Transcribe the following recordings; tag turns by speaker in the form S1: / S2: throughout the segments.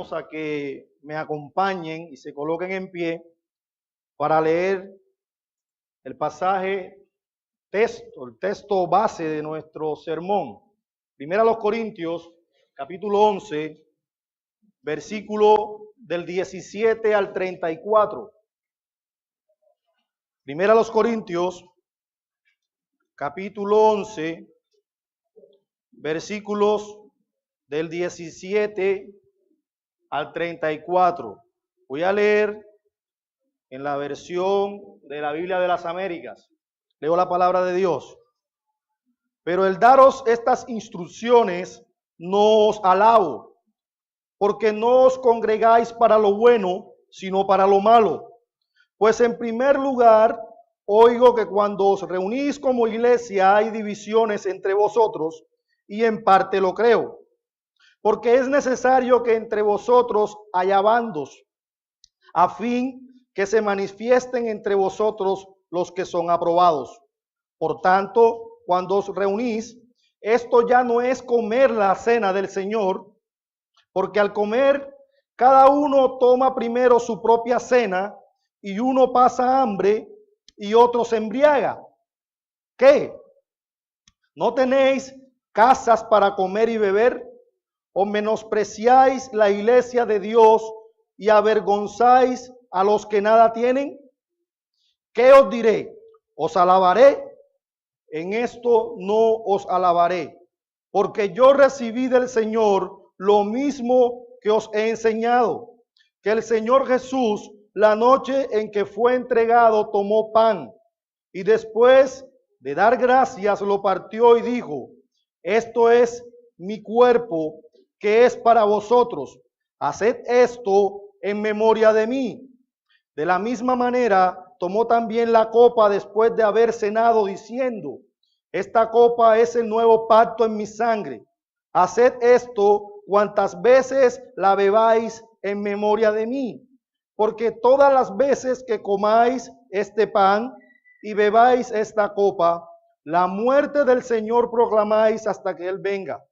S1: hermanos a que me acompañen y se coloquen en pie para leer el pasaje el texto base de nuestro sermón. Primera a los Corintios, capítulo 11, versículo del 17 al 34. Primera a los Corintios, capítulo 11, versículos del 17 al 34. Voy a leer en la versión de la Biblia de las Américas. Leo la palabra de Dios. Pero el daros estas instrucciones no os alabo, porque no os congregáis para lo bueno, sino para lo malo. Pues en primer lugar, oigo que cuando os reunís como iglesia hay divisiones entre vosotros, y en parte lo creo. Porque es necesario que entre vosotros haya bandos, a fin que se manifiesten entre vosotros los que son aprobados. Por tanto, cuando os reunís, esto ya no es comer la cena del Señor, porque al comer, cada uno toma primero su propia cena, y uno pasa hambre y otro se embriaga. ¿Qué? ¿No tenéis casas para comer y beber? ¿O menospreciáis la iglesia de Dios y avergonzáis a los que nada tienen? ¿Qué os diré? ¿Os alabaré? En esto no os alabaré, porque yo recibí del Señor lo mismo que os he enseñado, que el Señor Jesús, la noche en que fue entregado, tomó pan, y después de dar gracias lo partió y dijo: esto es mi cuerpo, que es para vosotros. Haced esto en memoria de mí. De la misma manera, tomó también la copa después de haber cenado, diciendo: esta copa es el nuevo pacto en mi sangre. Haced esto cuantas veces la bebáis en memoria de mí. Porque todas las veces que comáis este pan y bebáis esta copa, la muerte del Señor proclamáis hasta que Él venga.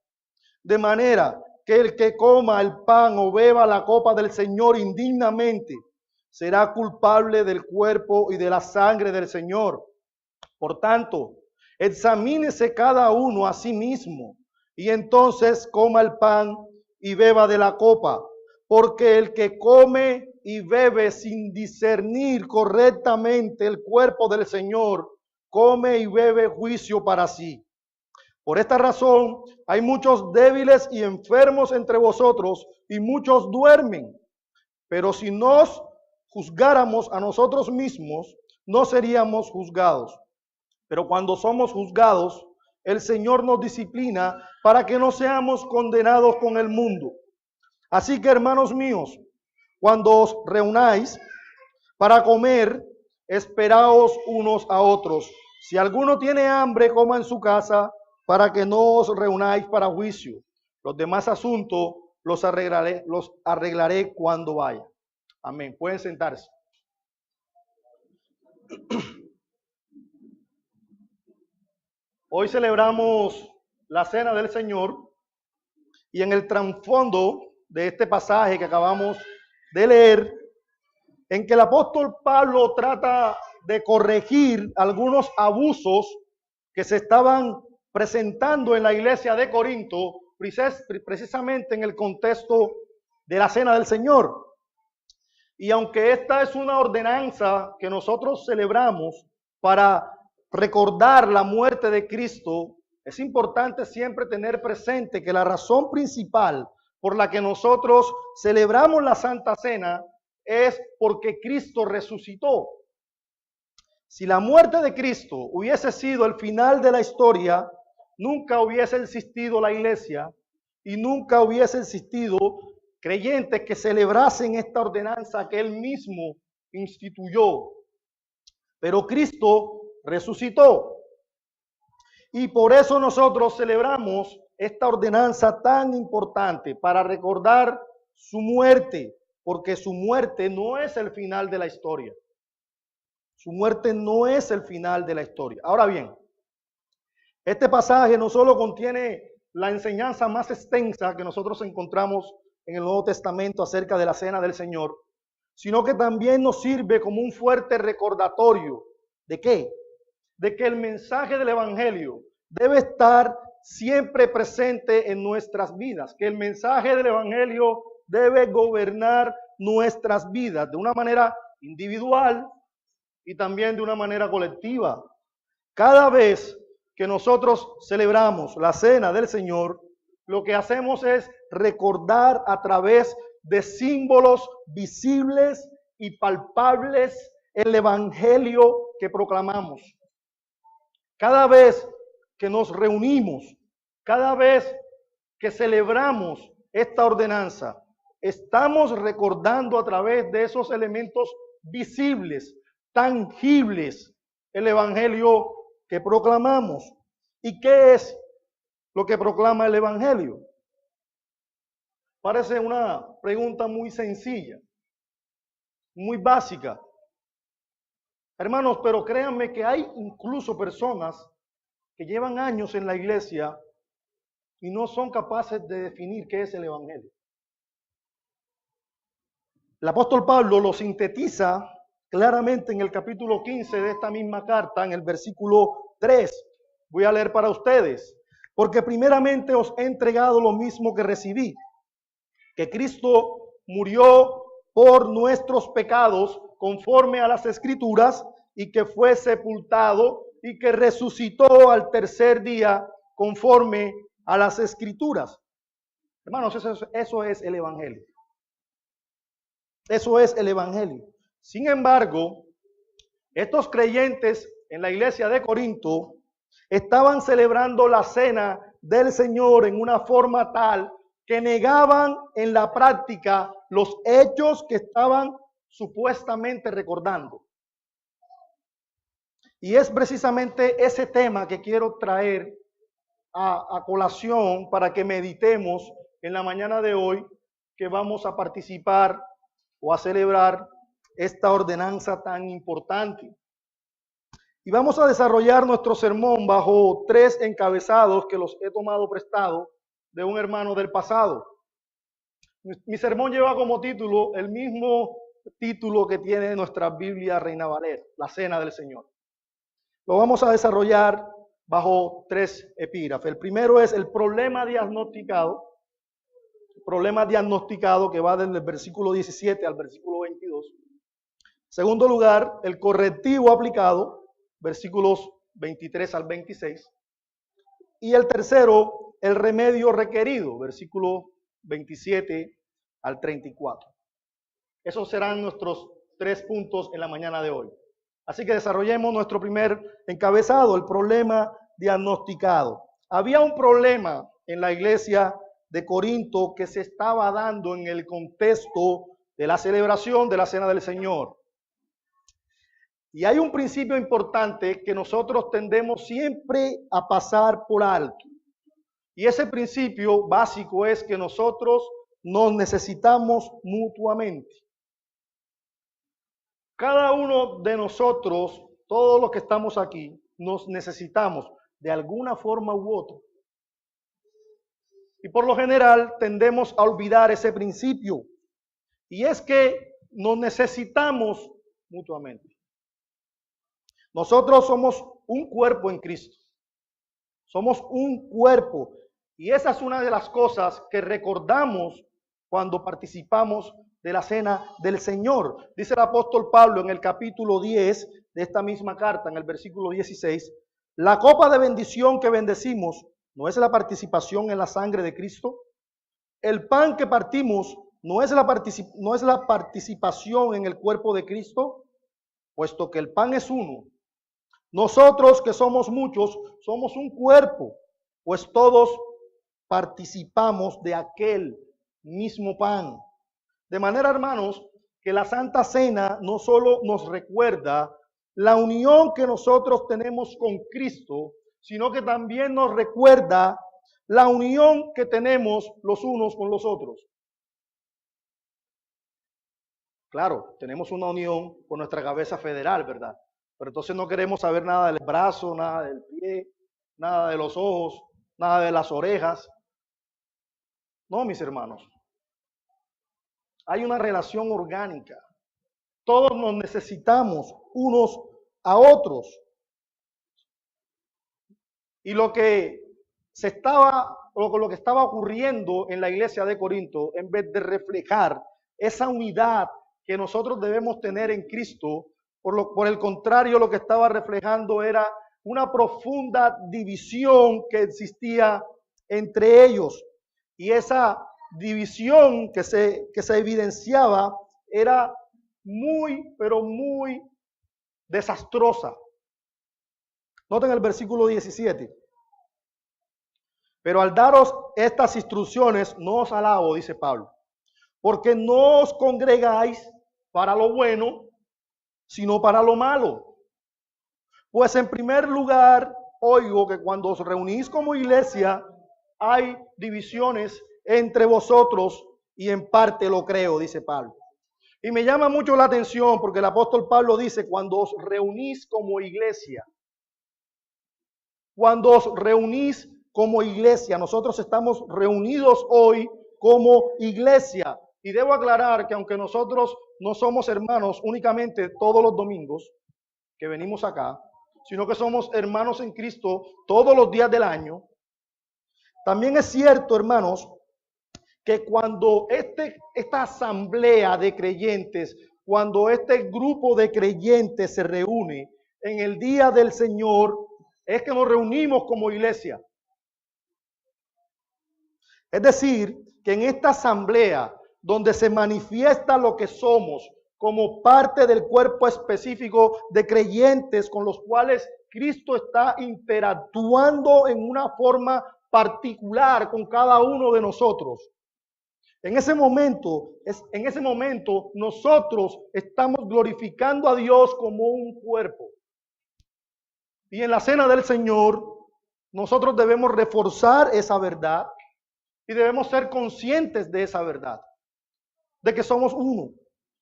S1: De manera que el que coma el pan o beba la copa del Señor indignamente será culpable del cuerpo y de la sangre del Señor. Por tanto, examínese cada uno a sí mismo, y entonces coma el pan y beba de la copa, porque el que come y bebe sin discernir correctamente el cuerpo del Señor, come y bebe juicio para sí. Por esta razón, hay muchos débiles y enfermos entre vosotros, y muchos duermen. Pero si nos juzgáramos a nosotros mismos, no seríamos juzgados. Pero cuando somos juzgados, el Señor nos disciplina para que no seamos condenados con el mundo. Así que, hermanos míos, cuando os reunáis para comer, esperaos unos a otros. Si alguno tiene hambre, coma en su casa, para que no os reunáis para juicio. Los demás asuntos los arreglaré cuando vaya. Amén. Pueden sentarse. Hoy celebramos la Cena del Señor, y en el trasfondo de este pasaje que acabamos de leer, en que el apóstol Pablo trata de corregir algunos abusos que se estaban presentando en la iglesia de Corinto, precisamente en el contexto de la Cena del Señor. Y aunque esta es una ordenanza que nosotros celebramos para recordar la muerte de Cristo, es importante siempre tener presente que la razón principal por la que nosotros celebramos la Santa Cena es porque Cristo resucitó. Si la muerte de Cristo hubiese sido el final de la historia, nunca hubiese existido la iglesia y nunca hubiese existido creyentes que celebrasen esta ordenanza que Él mismo instituyó. Pero Cristo resucitó. Y por eso nosotros celebramos esta ordenanza tan importante, para recordar su muerte, porque su muerte no es el final de la historia. Su muerte no es el final de la historia. Ahora bien, este pasaje no solo contiene la enseñanza más extensa que nosotros encontramos en el Nuevo Testamento acerca de la cena del Señor, sino que también nos sirve como un fuerte recordatorio. ¿De qué? De que el mensaje del Evangelio debe estar siempre presente en nuestras vidas, que el mensaje del Evangelio debe gobernar nuestras vidas de una manera individual y también de una manera colectiva. Cada vez que nosotros celebramos la cena del Señor, lo que hacemos es recordar a través de símbolos visibles y palpables el Evangelio que proclamamos. Cada vez que nos reunimos, cada vez que celebramos esta ordenanza, estamos recordando a través de esos elementos visibles, tangibles, el Evangelio que proclamamos. ¿Y qué es lo que proclama el Evangelio? Parece una pregunta muy sencilla, muy básica. Hermanos, pero créanme que hay incluso personas que llevan años en la iglesia y no son capaces de definir qué es el Evangelio. El apóstol Pablo lo sintetiza claramente en el capítulo 15 de esta misma carta, en el versículo 3. Voy a leer para ustedes. Porque primeramente os he entregado lo mismo que recibí, que Cristo murió por nuestros pecados conforme a las Escrituras, y que fue sepultado y que resucitó al tercer día conforme a las Escrituras. Hermanos, eso es el Evangelio. Eso es el Evangelio. Sin embargo, estos creyentes en la iglesia de Corinto estaban celebrando la cena del Señor en una forma tal que negaban en la práctica los hechos que estaban supuestamente recordando. Y es precisamente ese tema que quiero traer a colación para que meditemos en la mañana de hoy, que vamos a participar o a celebrar esta ordenanza tan importante. Y vamos a desarrollar nuestro sermón bajo 3 encabezados que los he tomado prestado de un hermano del pasado. Mi sermón lleva como título el mismo título que tiene nuestra Biblia Reina Valera, la Cena del Señor. Lo vamos a desarrollar bajo 3 epígrafes. El primero es el problema diagnosticado. El problema diagnosticado que va desde el versículo 17 al versículo 22. En segundo lugar, el correctivo aplicado, versículos 23 al 26. Y el tercero, el remedio requerido, versículos 27 al 34. Esos serán nuestros 3 puntos en la mañana de hoy. Así que desarrollemos nuestro primer encabezado, el problema diagnosticado. Había un problema en la iglesia de Corinto que se estaba dando en el contexto de la celebración de la Cena del Señor. Y hay un principio importante que nosotros tendemos siempre a pasar por alto. Y ese principio básico es que nosotros nos necesitamos mutuamente. Cada uno de nosotros, todos los que estamos aquí, nos necesitamos de alguna forma u otra. Y por lo general tendemos a olvidar ese principio. Y es que nos necesitamos mutuamente. Nosotros somos un cuerpo en Cristo. Somos un cuerpo. Y esa es una de las cosas que recordamos cuando participamos de la cena del Señor. Dice el apóstol Pablo en el capítulo 10 de esta misma carta, en el versículo 16, la copa de bendición que bendecimos, ¿no es la participación en la sangre de Cristo? El pan que partimos, ¿no es la participación en el cuerpo de Cristo? Puesto que el pan es uno. Nosotros que somos muchos, somos un cuerpo, pues todos participamos de aquel mismo pan. De manera, hermanos, que la Santa Cena no solo nos recuerda la unión que nosotros tenemos con Cristo, sino que también nos recuerda la unión que tenemos los unos con los otros. Claro, tenemos una unión con nuestra cabeza federal, ¿verdad? Pero entonces no queremos saber nada del brazo, nada del pie, nada de los ojos, nada de las orejas. No, mis hermanos. hay una relación orgánica. Todos nos necesitamos unos a otros. Y lo que estaba ocurriendo en la iglesia de Corinto, en vez de reflejar esa unidad que nosotros debemos tener en Cristo, por el contrario, lo que estaba reflejando era una profunda división que existía entre ellos. Y esa división que se evidenciaba era muy, pero muy desastrosa. Noten el versículo 17. Pero al daros estas instrucciones, no os alabo, dice Pablo, porque no os congregáis para lo bueno, sino para lo malo. Pues en primer lugar, oigo que cuando os reunís como iglesia, hay divisiones entre vosotros, y en parte lo creo, dice Pablo. Y me llama mucho la atención porque el apóstol Pablo dice, cuando os reunís como iglesia. Cuando os reunís como iglesia, nosotros estamos reunidos hoy como iglesia. Y debo aclarar que aunque nosotros no somos hermanos únicamente todos los domingos que venimos acá, sino que somos hermanos en Cristo todos los días del año, también es cierto, hermanos, que cuando esta asamblea de creyentes, cuando este grupo de creyentes se reúne en el día del Señor, es que nos reunimos como iglesia. Es decir, que en esta asamblea donde se manifiesta lo que somos como parte del cuerpo específico de creyentes con los cuales Cristo está interactuando en una forma particular con cada uno de nosotros. En ese momento nosotros estamos glorificando a Dios como un cuerpo. Y en la cena del Señor, nosotros debemos reforzar esa verdad y debemos ser conscientes de esa verdad, de que somos uno,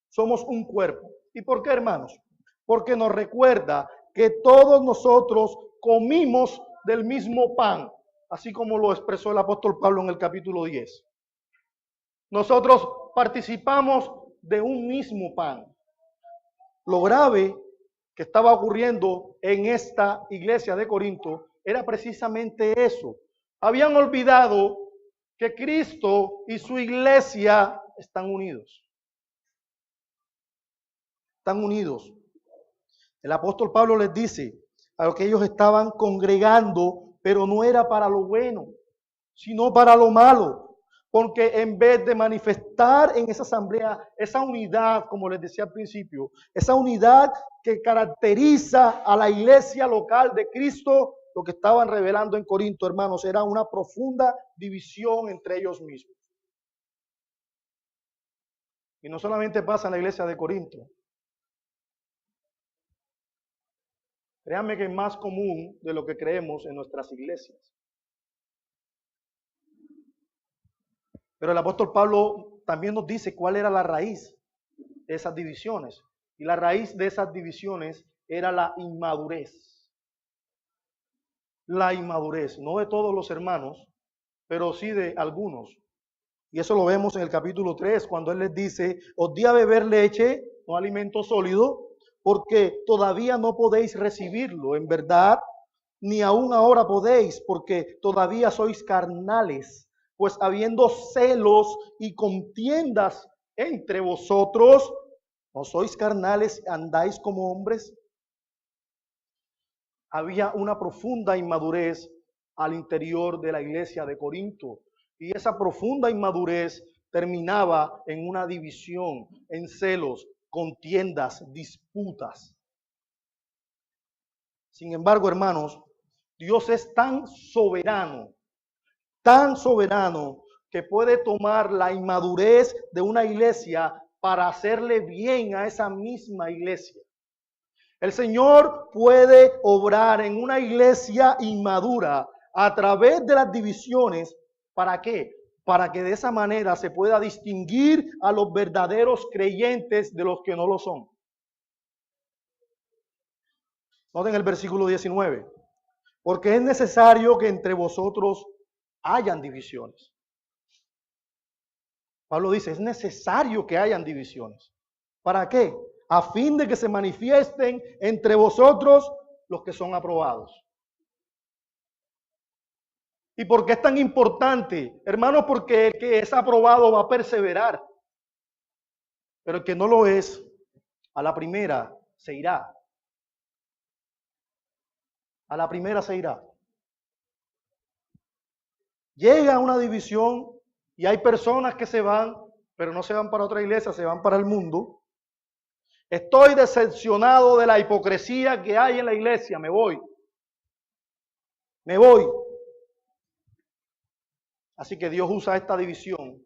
S1: somos un cuerpo. ¿Y por qué, hermanos? Porque nos recuerda que todos nosotros comimos del mismo pan, así como lo expresó el apóstol Pablo en el capítulo 10. Nosotros participamos de un mismo pan. Lo grave que estaba ocurriendo en esta iglesia de Corinto era precisamente eso. Habían olvidado que Cristo y su iglesia están unidos. Están unidos. El apóstol Pablo les dice a los que ellos estaban congregando, pero no era para lo bueno, sino para lo malo. Porque en vez de manifestar en esa asamblea esa unidad, como les decía al principio, esa unidad que caracteriza a la iglesia local de Cristo, lo que estaban revelando en Corinto, hermanos, era una profunda división entre ellos mismos. Y no solamente pasa en la iglesia de Corinto. Créanme que es más común de lo que creemos en nuestras iglesias. Pero el apóstol Pablo también nos dice cuál era la raíz de esas divisiones. Y la raíz de esas divisiones era la inmadurez. La inmadurez, no de todos los hermanos, pero sí de algunos. Y eso lo vemos en el capítulo 3, cuando él les dice, os di a beber leche, no alimento sólido, porque todavía no podéis recibirlo, en verdad, ni aún ahora podéis, porque todavía sois carnales. Pues habiendo celos y contiendas entre vosotros, ¿no sois carnales, andáis como hombres? Había una profunda inmadurez al interior de la iglesia de Corinto. Y esa profunda inmadurez terminaba en una división, en celos, contiendas, disputas. Sin embargo, hermanos, Dios es tan soberano que puede tomar la inmadurez de una iglesia para hacerle bien a esa misma iglesia. El Señor puede obrar en una iglesia inmadura a través de las divisiones. ¿Para qué? Para que de esa manera se pueda distinguir a los verdaderos creyentes de los que no lo son. Noten el versículo 19. Porque es necesario que entre vosotros hayan divisiones. Pablo dice, es necesario que hayan divisiones. ¿Para qué? A fin de que se manifiesten entre vosotros los que son aprobados. ¿Y por qué es tan importante? Hermanos, porque el que es aprobado va a perseverar. Pero el que no lo es, a la primera se irá. A la primera se irá. Llega una división y hay personas que se van, pero no se van para otra iglesia, se van para el mundo. Estoy decepcionado de la hipocresía que hay en la iglesia, me voy. Me voy. Así que Dios usa esta división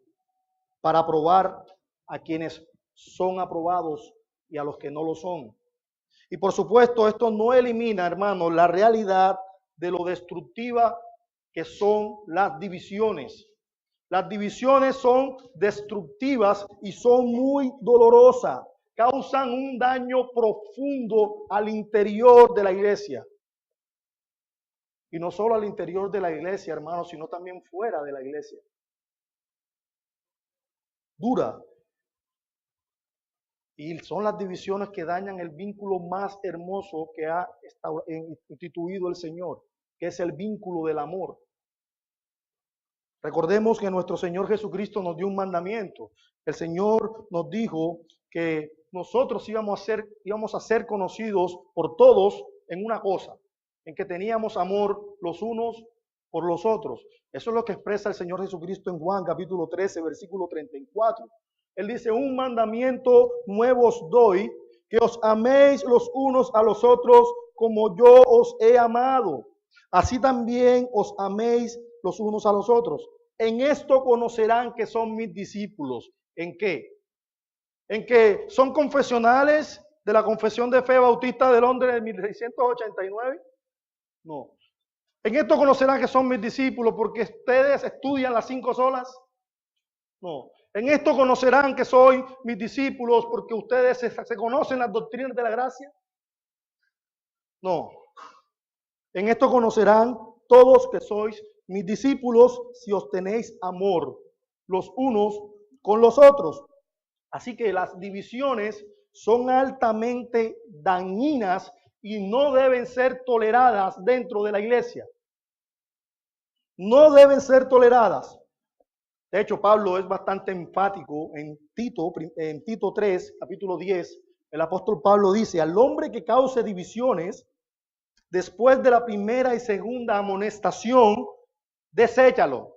S1: para aprobar a quienes son aprobados y a los que no lo son. Y por supuesto, esto no elimina, hermanos, la realidad de lo destructiva que son las divisiones. Las divisiones son destructivas y son muy dolorosas. Causan un daño profundo al interior de la iglesia. Y no solo al interior de la iglesia, hermanos, sino también fuera de la iglesia. Dura. Y son las divisiones que dañan el vínculo más hermoso que ha instituido el Señor, que es el vínculo del amor. Recordemos que nuestro Señor Jesucristo nos dio un mandamiento. El Señor nos dijo que nosotros íbamos a ser conocidos por todos en una cosa, en que teníamos amor los unos por los otros. Eso es lo que expresa el Señor Jesucristo en Juan capítulo 13, versículo 34. Él dice, un mandamiento nuevo os doy, que os améis los unos a los otros como yo os he amado. Así también os améis los unos a los otros. En esto conocerán que son mis discípulos. ¿En qué? ¿En que son confesionales de la Confesión de Fe Bautista de Londres de 1689? No. ¿En esto conocerán que son mis discípulos porque ustedes estudian las 5 solas? No. ¿En esto conocerán que soy mis discípulos porque ustedes se conocen las doctrinas de la gracia? No. En esto conocerán todos que sois mis discípulos si os tenéis amor los unos con los otros. Así que las divisiones son altamente dañinas y no deben ser toleradas dentro de la iglesia. No deben ser toleradas. De hecho, Pablo es bastante enfático en Tito 3, capítulo 10. El apóstol Pablo dice, al hombre que cause divisiones, después de la primera y segunda amonestación, deséchalo,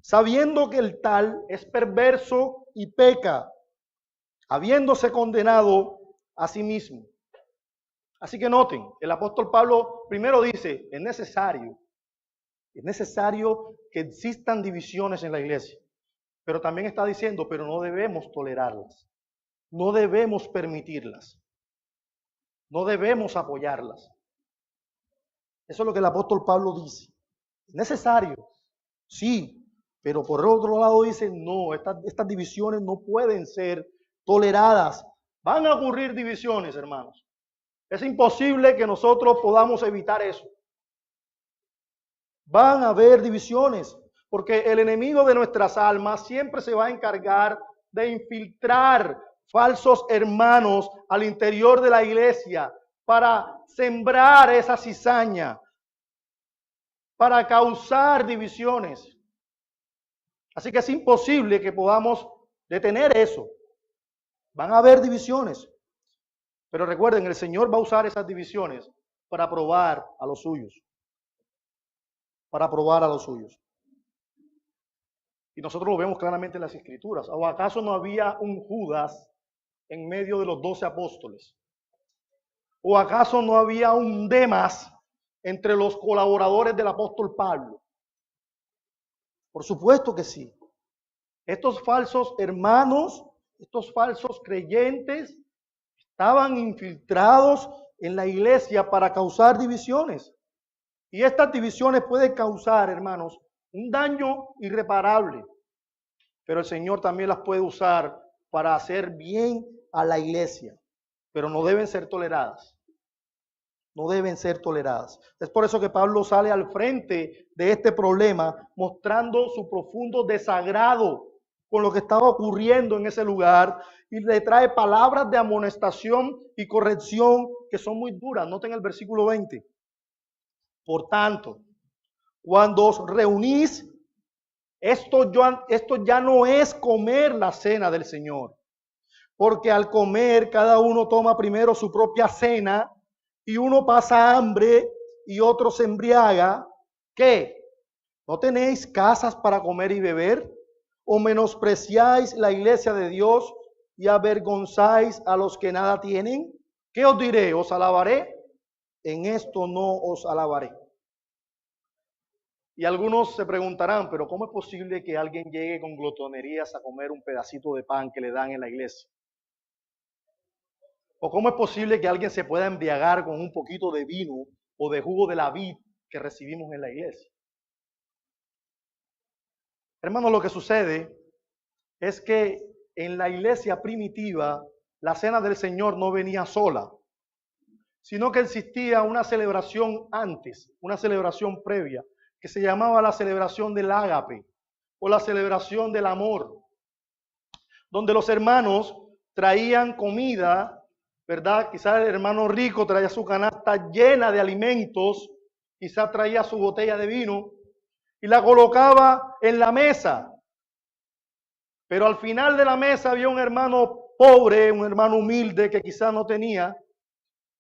S1: sabiendo que el tal es perverso y peca, habiéndose condenado a sí mismo. Así que noten, el apóstol Pablo primero dice, es necesario que existan divisiones en la iglesia, pero también está diciendo, pero no debemos tolerarlas, no debemos permitirlas, no debemos apoyarlas. Eso es lo que el apóstol Pablo dice. Es necesario, sí, pero por otro lado dice, no, estas divisiones no pueden ser toleradas. Van a ocurrir divisiones, hermanos. Es imposible que nosotros podamos evitar eso. Van a haber divisiones, porque el enemigo de nuestras almas siempre se va a encargar de infiltrar falsos hermanos al interior de la iglesia para sembrar esa cizaña, para causar divisiones. Así que es imposible que podamos detener eso. Van a haber divisiones. Pero recuerden, el Señor va a usar esas divisiones para probar a los suyos. Para probar a los suyos. Y nosotros lo vemos claramente en las Escrituras. ¿O acaso no había un Judas en medio de los 12 apóstoles? ¿O acaso no había un Demas entre los colaboradores del apóstol Pablo? Por supuesto que sí. Estos falsos hermanos, estos falsos creyentes, estaban infiltrados en la iglesia para causar divisiones. Y estas divisiones pueden causar, hermanos, un daño irreparable. Pero el Señor también las puede usar para hacer bien a la iglesia. Pero no deben ser toleradas. No deben ser toleradas. Es por eso que Pablo sale al frente de este problema, mostrando su profundo desagrado con lo que estaba ocurriendo en ese lugar y le trae palabras de amonestación y corrección que son muy duras. Noten el versículo 20. Por tanto, cuando os reunís, esto ya no es comer la cena del Señor, porque al comer cada uno toma primero su propia cena y uno pasa hambre y otro se embriaga. ¿Qué? ¿No tenéis casas para comer y beber? ¿O menospreciáis la iglesia de Dios y avergonzáis a los que nada tienen? ¿Qué os diré? ¿Os alabaré? En esto no os alabaré. Y algunos se preguntarán, pero ¿cómo es posible que alguien llegue con glotonerías a comer un pedacito de pan que le dan en la iglesia? ¿O cómo es posible que alguien se pueda embriagar con un poquito de vino o de jugo de la vid que recibimos en la iglesia? Hermanos, lo que sucede es que en la iglesia primitiva la cena del Señor no venía sola, sino que existía una celebración antes, una celebración previa, que se llamaba la celebración del ágape o la celebración del amor, donde los hermanos traían comida, ¿verdad? Quizás el hermano rico traía su canasta llena de alimentos, quizás traía su botella de vino y la colocaba en la mesa. Pero al final de la mesa había un hermano pobre, un hermano humilde que quizás no tenía,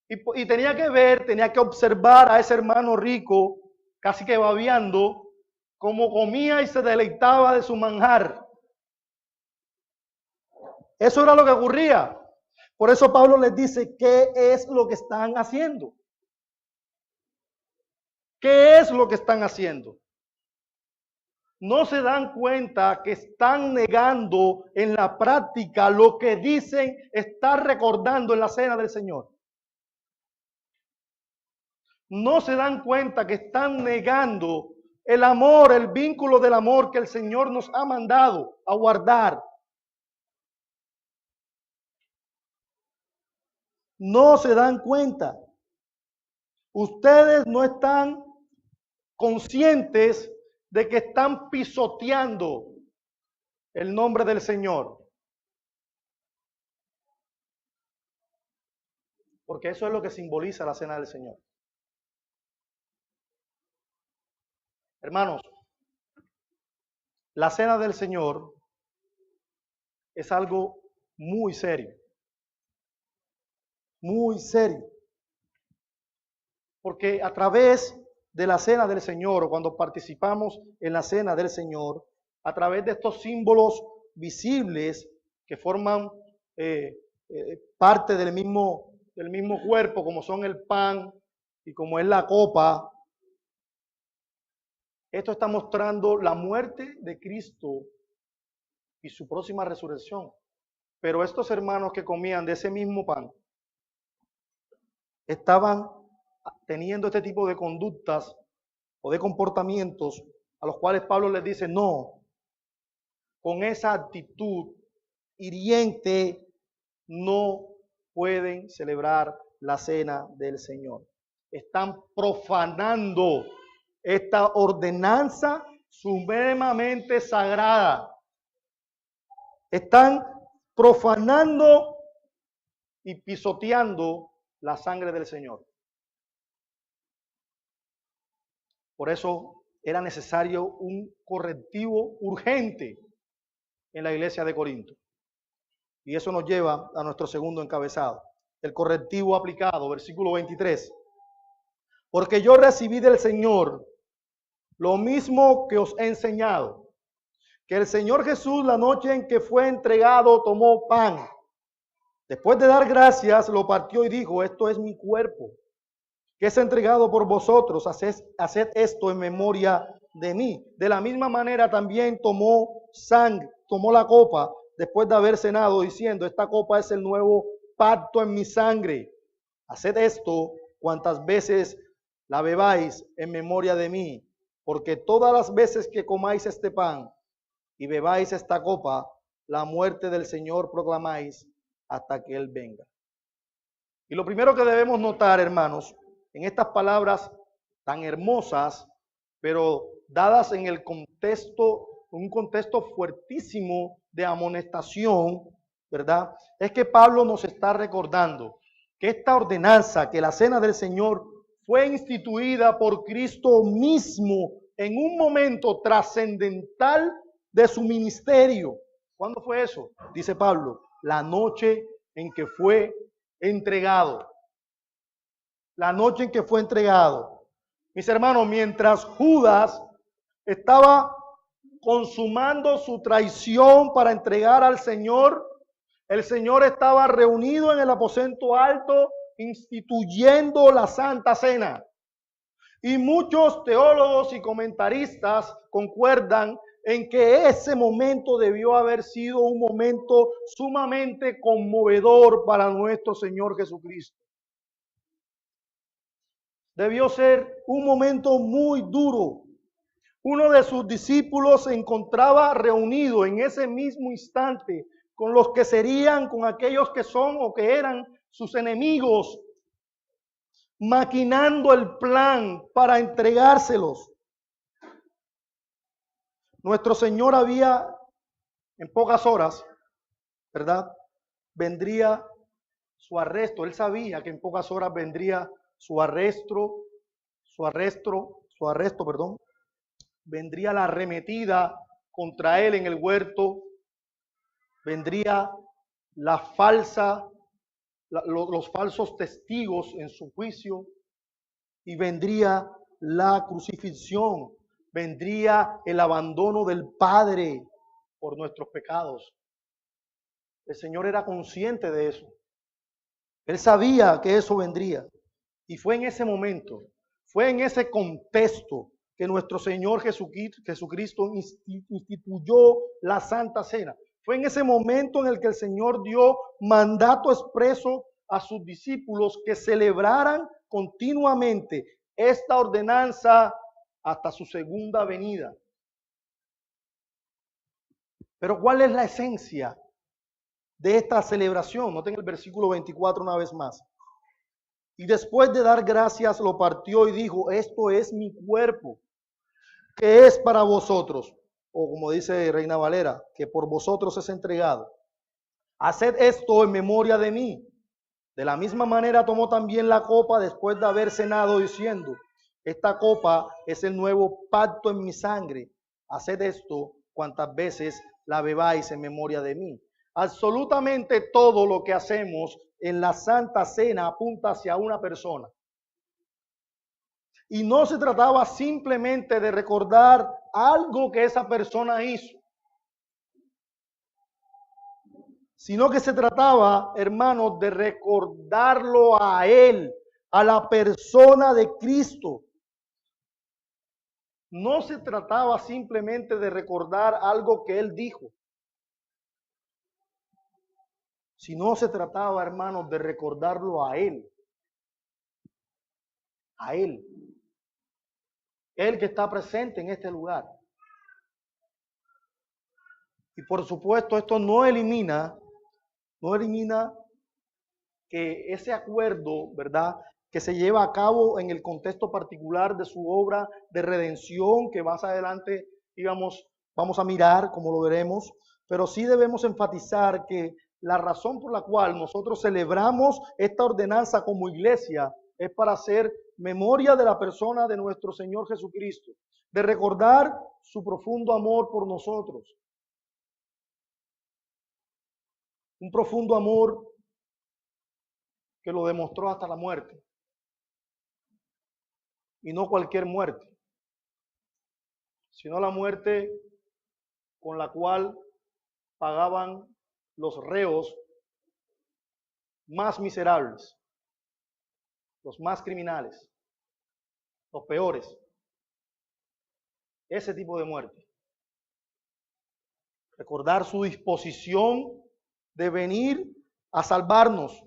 S1: y tenía que ver, tenía que observar a ese hermano rico, casi que babeando, cómo comía y se deleitaba de su manjar. Eso era lo que ocurría. Por eso Pablo les dice, ¿qué es lo que están haciendo? ¿Qué es lo que están haciendo? No se dan cuenta que están negando en la práctica lo que dicen estar recordando en la cena del Señor. No se dan cuenta que están negando el amor, el vínculo del amor que el Señor nos ha mandado a guardar. No se dan cuenta. Ustedes no están conscientes de que están pisoteando el nombre del Señor. Porque eso es lo que simboliza la cena del Señor. Hermanos, la cena del Señor es algo muy serio. Muy serio. Porque a través de la cena del Señor, o cuando participamos en la cena del Señor, a través de estos símbolos visibles que forman parte del mismo cuerpo, como son el pan y como es la copa, esto está mostrando la muerte de Cristo y su próxima resurrección. Pero estos hermanos que comían de ese mismo pan estaban teniendo este tipo de conductas o de comportamientos a los cuales Pablo les dice, no, con esa actitud hiriente no pueden celebrar la cena del Señor. Están profanando esta ordenanza supremamente sagrada. Están profanando y pisoteando la sangre del Señor. Por eso era necesario un correctivo urgente en la iglesia de Corinto. Y eso nos lleva a nuestro segundo encabezado. El correctivo aplicado, versículo 23. Porque yo recibí del Señor lo mismo que os he enseñado, que el Señor Jesús, la noche en que fue entregado, tomó pan. Después de dar gracias, lo partió y dijo, esto es mi cuerpo, que es entregado por vosotros, haced esto en memoria de mí. De la misma manera también tomó la copa, después de haber cenado, diciendo, esta copa es el nuevo pacto en mi sangre. Haced esto cuantas veces la bebáis en memoria de mí, porque todas las veces que comáis este pan y bebáis esta copa, la muerte del Señor proclamáis hasta que Él venga. Y lo primero que debemos notar, hermanos, en estas palabras tan hermosas, pero dadas en el contexto un contexto fuertísimo de amonestación, ¿verdad? Es que Pablo nos está recordando que esta ordenanza, que la cena del Señor fue instituida por Cristo mismo en un momento trascendental de su ministerio. ¿Cuándo fue eso? Dice Pablo, la noche en que fue entregado. La noche en que fue entregado. Mis hermanos, mientras Judas estaba consumando su traición para entregar al Señor, el Señor estaba reunido en el aposento alto instituyendo la Santa Cena. Y muchos teólogos y comentaristas concuerdan en que ese momento debió haber sido un momento sumamente conmovedor para nuestro Señor Jesucristo. Debió ser un momento muy duro. Uno de sus discípulos se encontraba reunido en ese mismo instante con los que serían, con aquellos que son o que eran sus enemigos, maquinando el plan para entregárselos. Nuestro Señor había, en pocas horas, ¿verdad? Vendría su arresto. Él sabía que en pocas horas vendría su arresto, perdón. Vendría la arremetida contra él en el huerto. Vendría la falsa, los falsos testigos en su juicio. Y vendría la crucifixión. Vendría el abandono del Padre por nuestros pecados. El Señor era consciente de eso. Él sabía que eso vendría. Y fue en ese momento, fue en ese contexto que nuestro Señor Jesucristo instituyó la Santa Cena. Fue en ese momento en el que el Señor dio mandato expreso a sus discípulos que celebraran continuamente esta ordenanza hasta su segunda venida. Pero ¿cuál es la esencia de esta celebración? Noten el versículo 24 una vez más. Y después de dar gracias lo partió y dijo, esto es mi cuerpo, que es para vosotros. O como dice Reina Valera, que por vosotros es entregado. Haced esto en memoria de mí. De la misma manera tomó también la copa después de haber cenado diciendo, esta copa es el nuevo pacto en mi sangre. Haced esto cuantas veces la bebáis en memoria de mí. Absolutamente todo lo que hacemos en la Santa Cena apunta hacia una persona. Y no se trataba simplemente de recordar algo que esa persona hizo, sino que se trataba, hermanos, de recordarlo a Él, a la persona de Cristo. No se trataba simplemente de recordar algo que Él dijo, sino se trataba, hermanos, de recordarlo a Él. A Él. Él que está presente en este lugar. Y por supuesto, esto no elimina que ese acuerdo, ¿verdad?, que se lleva a cabo en el contexto particular de su obra de redención, que más adelante vamos a mirar, como lo veremos, pero sí debemos enfatizar que la razón por la cual nosotros celebramos esta ordenanza como iglesia es para hacer memoria de la persona de nuestro Señor Jesucristo, de recordar su profundo amor por nosotros. Un profundo amor que lo demostró hasta la muerte. Y no cualquier muerte, sino la muerte con la cual pagaban los reos más miserables, los más criminales, los peores. Ese tipo de muerte. Recordar su disposición de venir a salvarnos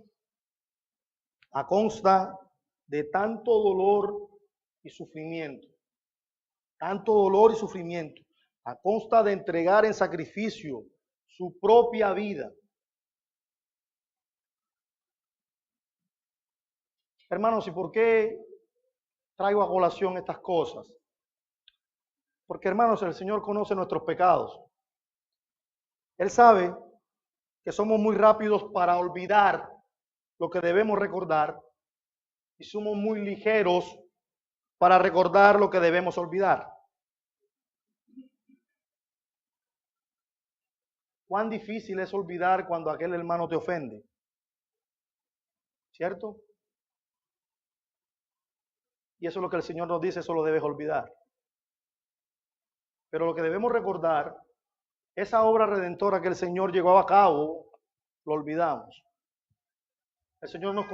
S1: a consta de tanto dolor y sufrimiento. Tanto dolor y sufrimiento. A consta de entregar en sacrificio su propia vida. Hermanos, ¿y por qué traigo a colación estas cosas? Porque, hermanos, el Señor conoce nuestros pecados. Él sabe que somos muy rápidos para olvidar lo que debemos recordar y somos muy ligeros para recordar lo que debemos olvidar. Cuán difícil es olvidar cuando aquel hermano te ofende, ¿cierto? Y eso es lo que el Señor nos dice, eso lo debes olvidar. Pero lo que debemos recordar, esa obra redentora que el Señor llevó a cabo, lo olvidamos. El Señor nos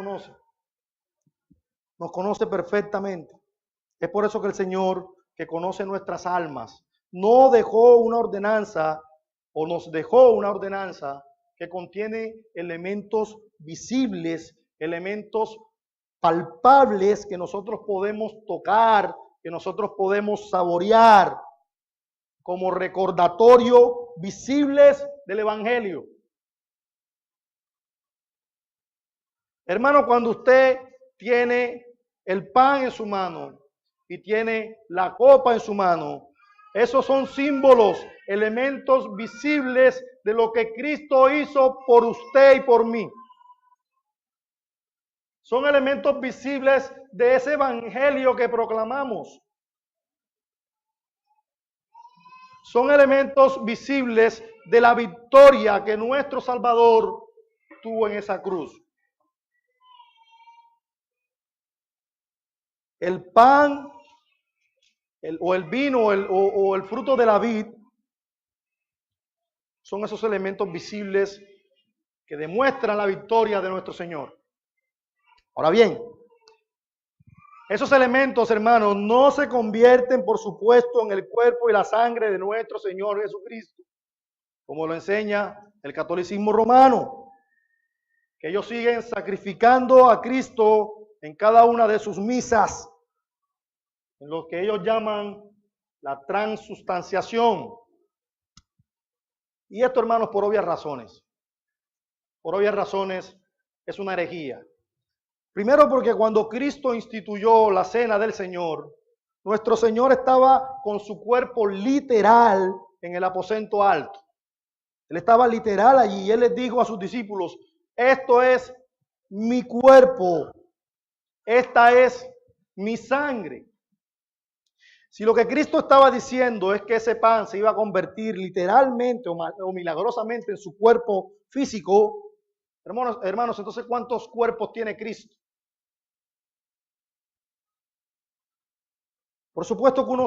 S1: conoce perfectamente. Es por eso que el Señor, que conoce nuestras almas, no dejó una ordenanza o nos dejó una ordenanza que contiene elementos visibles, elementos palpables que nosotros podemos tocar, que nosotros podemos saborear como recordatorio visibles del Evangelio. Hermano, cuando usted tiene el pan en su mano y tiene la copa en su mano, esos son símbolos, elementos visibles de lo que Cristo hizo por usted y por mí. Son elementos visibles de ese evangelio que proclamamos. Son elementos visibles de la victoria que nuestro Salvador tuvo en esa cruz. El pan o el vino o el fruto de la vid son esos elementos visibles que demuestran la victoria de nuestro Señor. Ahora bien, esos elementos, hermanos, no se convierten, por supuesto, en el cuerpo y la sangre de nuestro Señor Jesucristo, como lo enseña el catolicismo romano, que ellos siguen sacrificando a Cristo en cada una de sus misas, en lo que ellos llaman la transustanciación. Y esto, hermanos, por obvias razones. Por obvias razones es una herejía. Primero porque cuando Cristo instituyó la cena del Señor, nuestro Señor estaba con su cuerpo literal en el aposento alto. Él estaba literal allí y Él les dijo a sus discípulos, esto es mi cuerpo, esta es mi sangre. Si lo que Cristo estaba diciendo es que ese pan se iba a convertir literalmente o milagrosamente en su cuerpo físico, hermanos, entonces ¿cuántos cuerpos tiene Cristo? Por supuesto que uno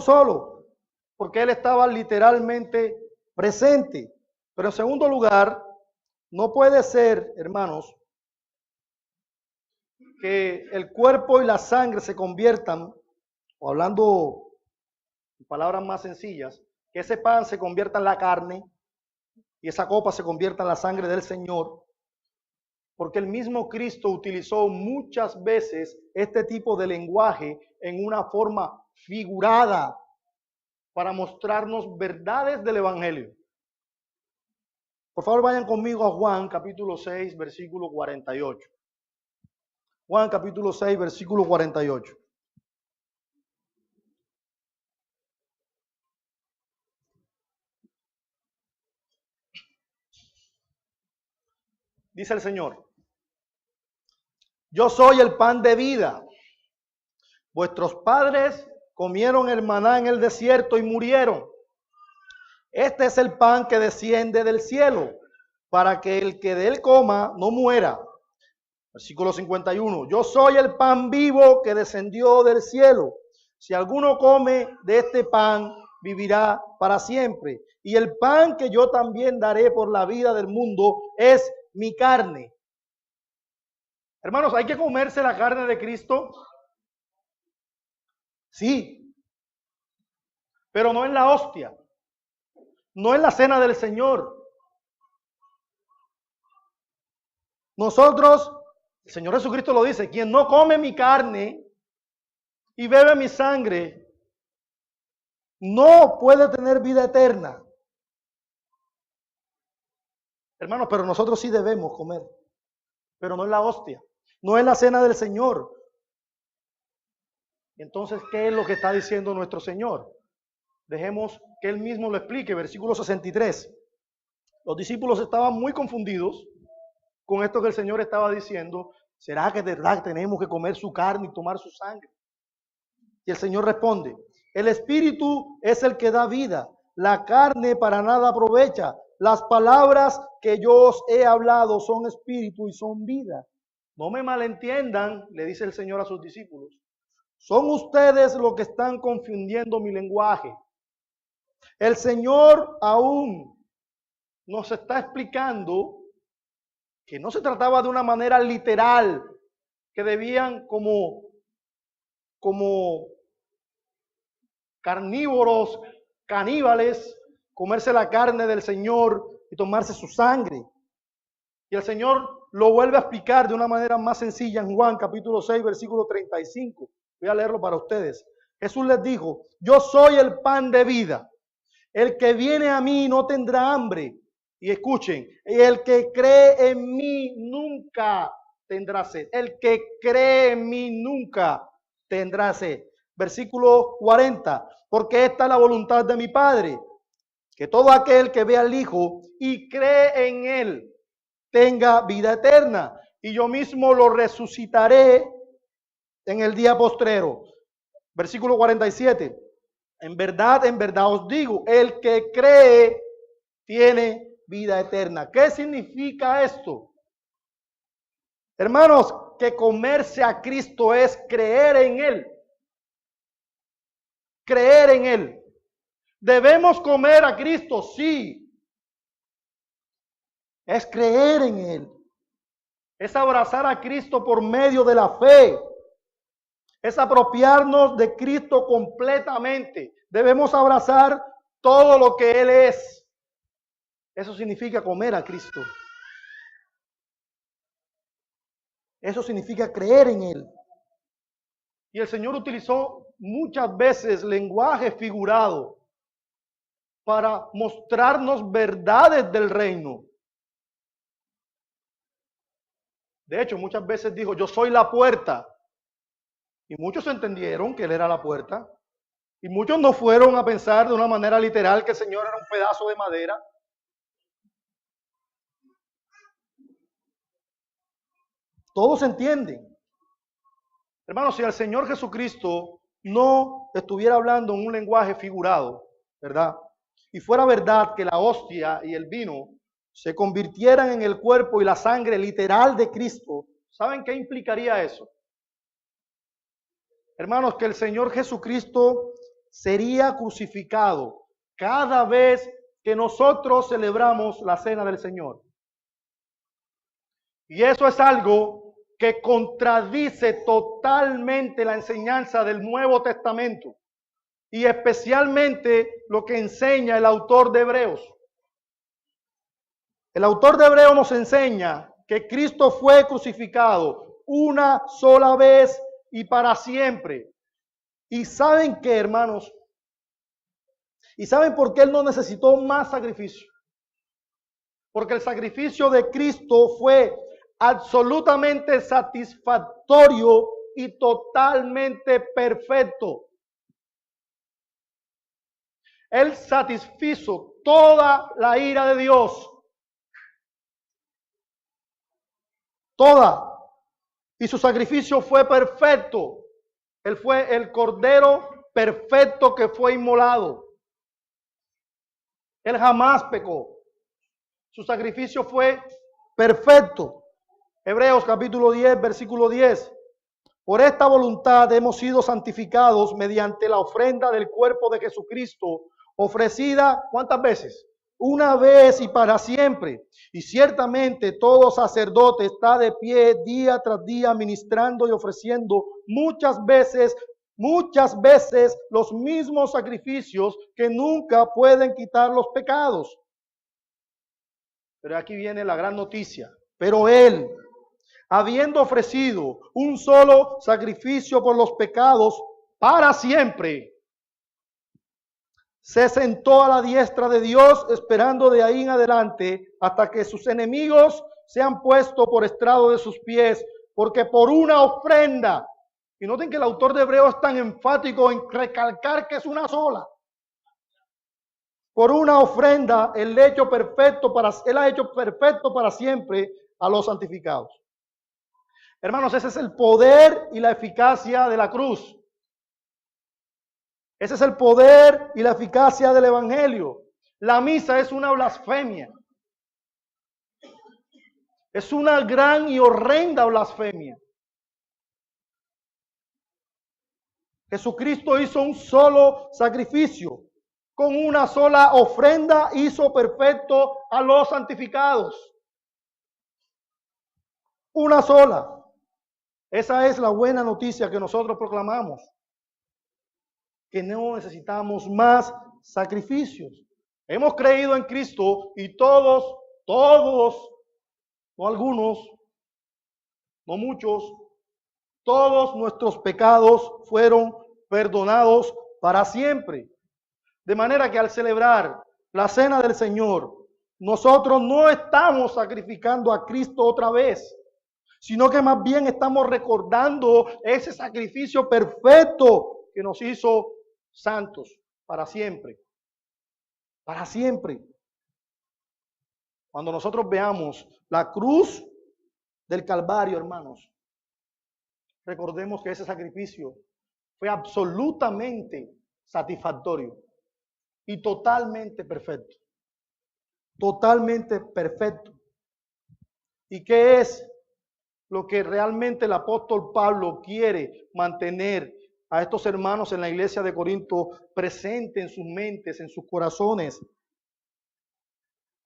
S1: solo, porque Él estaba literalmente presente. Pero en segundo lugar, no puede ser, hermanos, que el cuerpo y la sangre se conviertan, o hablando en palabras más sencillas, que ese pan se convierta en la carne y esa copa se convierta en la sangre del Señor, porque el mismo Cristo utilizó muchas veces este tipo de lenguaje en una forma figurada para mostrarnos verdades del Evangelio. Por favor, vayan conmigo a Juan capítulo 6, versículo 48. Juan capítulo 6, versículo 48. Dice el Señor, yo soy el pan de vida. Vuestros padres comieron el maná en el desierto y murieron. Este es el pan que desciende del cielo, para que el que de él coma no muera. Versículo 51. Yo soy el pan vivo que descendió del cielo. Si alguno come de este pan, vivirá para siempre. Y el pan que yo también daré por la vida del mundo es mi carne. Hermanos, ¿hay que comerse la carne de Cristo? Sí, pero no en la hostia, no en la cena del Señor. Nosotros, el Señor Jesucristo lo dice, quien no come mi carne y bebe mi sangre, no puede tener vida eterna. Hermanos, pero nosotros sí debemos comer, pero no en la hostia, no en la cena del Señor. Entonces, ¿qué es lo que está diciendo nuestro Señor? Dejemos que Él mismo lo explique. Versículo 63. Los discípulos estaban muy confundidos con esto que el Señor estaba diciendo. ¿Será que de verdad tenemos que comer su carne y tomar su sangre? Y el Señor responde, el espíritu es el que da vida, la carne para nada aprovecha. Las palabras que yo os he hablado son espíritu y son vida. No me malentiendan, le dice el Señor a sus discípulos. Son ustedes los que están confundiendo mi lenguaje. El Señor aún nos está explicando que no se trataba de una manera literal, que debían como carnívoros, caníbales, comerse la carne del Señor y tomarse su sangre. Y el Señor lo vuelve a explicar de una manera más sencilla en Juan capítulo 6, versículo 35. Voy a leerlo para ustedes. Jesús les dijo, yo soy el pan de vida. El que viene a mí no tendrá hambre. Y escuchen, el que cree en mí nunca tendrá sed. El que cree en mí nunca tendrá sed. Versículo 40. Porque esta es la voluntad de mi Padre, que todo aquel que vea al Hijo y cree en Él tenga vida eterna. Y yo mismo lo resucitaré en el día postrero. Versículo 47. En verdad os digo, el que cree tiene vida eterna. ¿Qué significa esto? Hermanos, que comerse a Cristo es creer en Él. Creer en Él. ¿Debemos comer a Cristo? Sí. Es creer en Él. Es abrazar a Cristo por medio de la fe. Es apropiarnos de Cristo completamente. Debemos abrazar todo lo que Él es. Eso significa comer a Cristo. Eso significa creer en Él. Y el Señor utilizó muchas veces lenguaje figurado para mostrarnos verdades del reino. De hecho, muchas veces dijo, yo soy la puerta. Y muchos entendieron que Él era la puerta. Y muchos no fueron a pensar de una manera literal que el Señor era un pedazo de madera. Todos entienden. Hermanos, si el Señor Jesucristo no estuviera hablando en un lenguaje figurado, ¿verdad? Y fuera verdad que la hostia y el vino se convirtieran en el cuerpo y la sangre literal de Cristo, ¿saben qué implicaría eso? Hermanos, que el Señor Jesucristo sería crucificado cada vez que nosotros celebramos la cena del Señor. Y eso es algo que contradice totalmente la enseñanza del Nuevo Testamento y especialmente lo que enseña el autor de Hebreos. El autor de Hebreos nos enseña que Cristo fue crucificado una sola vez y para siempre. ¿Y saben qué, hermanos? ¿Y saben por qué Él no necesitó más sacrificio? Porque el sacrificio de Cristo fue absolutamente satisfactorio y totalmente perfecto. Él satisfizo toda la ira de Dios. Toda. Y su sacrificio fue perfecto. Él fue el cordero perfecto que fue inmolado. Él jamás pecó. Su sacrificio fue perfecto. Hebreos capítulo 10, versículo 10. Por esta voluntad hemos sido santificados mediante la ofrenda del cuerpo de Jesucristo, ofrecida, ¿cuántas veces? Una vez y para siempre. Y ciertamente todo sacerdote está de pie día tras día ministrando y ofreciendo muchas veces los mismos sacrificios que nunca pueden quitar los pecados. Pero aquí viene la gran noticia. Pero Él, habiendo ofrecido un solo sacrificio por los pecados para siempre, se sentó a la diestra de Dios, esperando de ahí en adelante hasta que sus enemigos sean puestos por estrado de sus pies, porque por una ofrenda Y noten que el autor de Hebreos es tan enfático en recalcar que es una sola. Por una ofrenda, Él ha hecho perfecto para siempre a los santificados. Hermanos, ese es el poder y la eficacia de la cruz. Ese es el poder y la eficacia del evangelio. La misa es una blasfemia. Es una gran y horrenda blasfemia. Jesucristo hizo un solo sacrificio. Con una sola ofrenda hizo perfecto a los santificados. Una sola. Esa es la buena noticia que nosotros proclamamos. Que no necesitamos más sacrificios. Hemos creído en Cristo y todos, no algunos, no muchos, todos nuestros pecados fueron perdonados para siempre. De manera que al celebrar la cena del Señor, nosotros no estamos sacrificando a Cristo otra vez, sino que más bien estamos recordando ese sacrificio perfecto que nos hizo santos para siempre. Para siempre. Cuando nosotros veamos la cruz del Calvario, hermanos, recordemos que ese sacrificio fue absolutamente satisfactorio y totalmente perfecto. Totalmente perfecto. ¿Y qué es lo que realmente el apóstol Pablo quiere mantener a estos hermanos en la iglesia de Corinto presente en sus mentes, en sus corazones?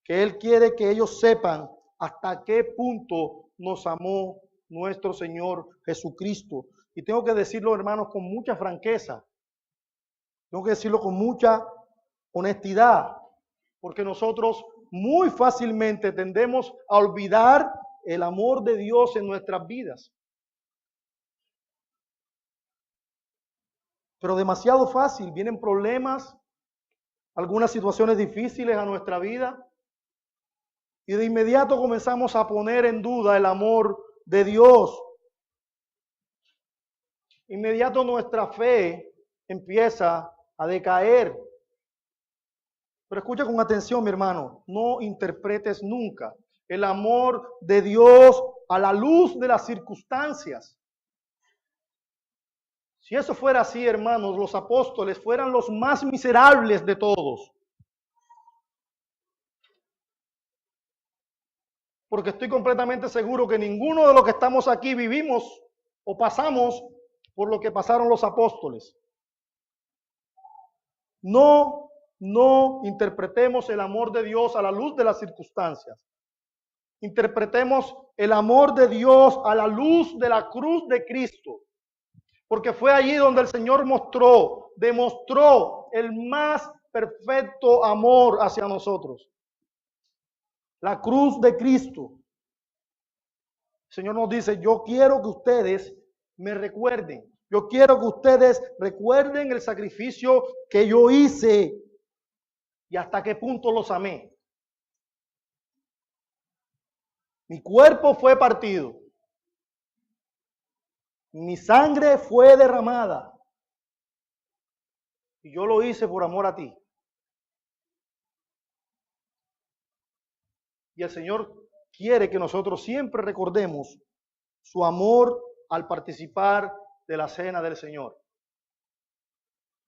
S1: Que él quiere que ellos sepan hasta qué punto nos amó nuestro Señor Jesucristo. Y tengo que decirlo, hermanos, con mucha franqueza. Tengo que decirlo con mucha honestidad, porque nosotros muy fácilmente tendemos a olvidar el amor de Dios en nuestras vidas. Pero demasiado fácil, vienen problemas, algunas situaciones difíciles a nuestra vida, y de inmediato comenzamos a poner en duda el amor de Dios. Inmediato nuestra fe empieza a decaer. Pero escucha con atención, mi hermano, no interpretes nunca el amor de Dios a la luz de las circunstancias. Si eso fuera así, hermanos, los apóstoles fueran los más miserables de todos. Porque estoy completamente seguro que ninguno de los que estamos aquí vivimos o pasamos por lo que pasaron los apóstoles. No interpretemos el amor de Dios a la luz de las circunstancias. Interpretemos el amor de Dios a la luz de la cruz de Cristo. Porque fue allí donde el Señor demostró el más perfecto amor hacia nosotros. La cruz de Cristo. El Señor nos dice, yo quiero que ustedes me recuerden. Yo quiero que ustedes recuerden el sacrificio que yo hice y hasta qué punto los amé. Mi cuerpo fue partido. Mi sangre fue derramada. Y yo lo hice por amor a ti. Y el Señor quiere que nosotros siempre recordemos su amor al participar de la cena del Señor.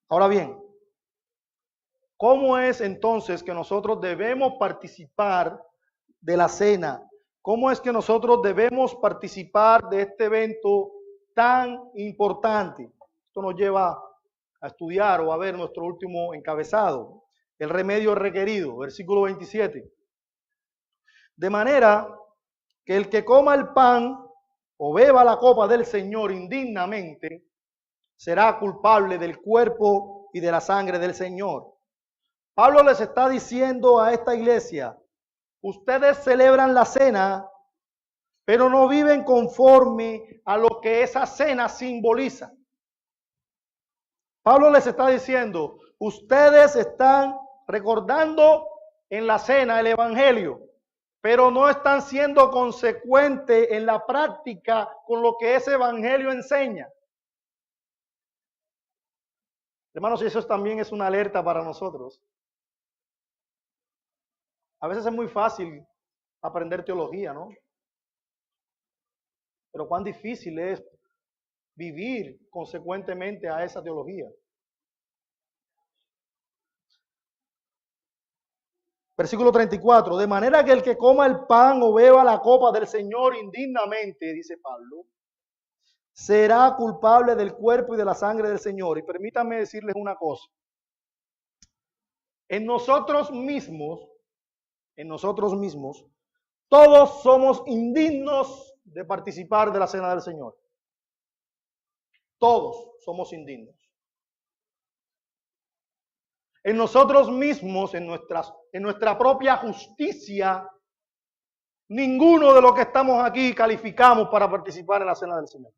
S1: Ahora bien, ¿cómo es entonces que nosotros debemos participar de la cena? ¿Cómo es que nosotros debemos participar de este evento tan importante? Esto nos lleva a estudiar o a ver nuestro último encabezado, el remedio requerido, versículo 27. De manera que el que coma el pan o beba la copa del Señor indignamente, será culpable del cuerpo y de la sangre del Señor. Pablo les está diciendo a esta iglesia, ustedes celebran la cena, pero no viven conforme a lo que esa cena simboliza. Pablo les está diciendo, ustedes están recordando en la cena el evangelio, pero no están siendo consecuentes en la práctica con lo que ese evangelio enseña. Hermanos, y eso también es una alerta para nosotros. A veces es muy fácil aprender teología, ¿no? Pero cuán difícil es vivir consecuentemente a esa teología. Versículo 34, de manera que el que coma el pan o beba la copa del Señor indignamente, dice Pablo, será culpable del cuerpo y de la sangre del Señor. Y permítanme decirles una cosa. En nosotros mismos, todos somos indignos de participar de la cena del Señor. Todos somos indignos. En nosotros mismos, en nuestra propia justicia, ninguno de los que estamos aquí calificamos para participar en la cena del Señor.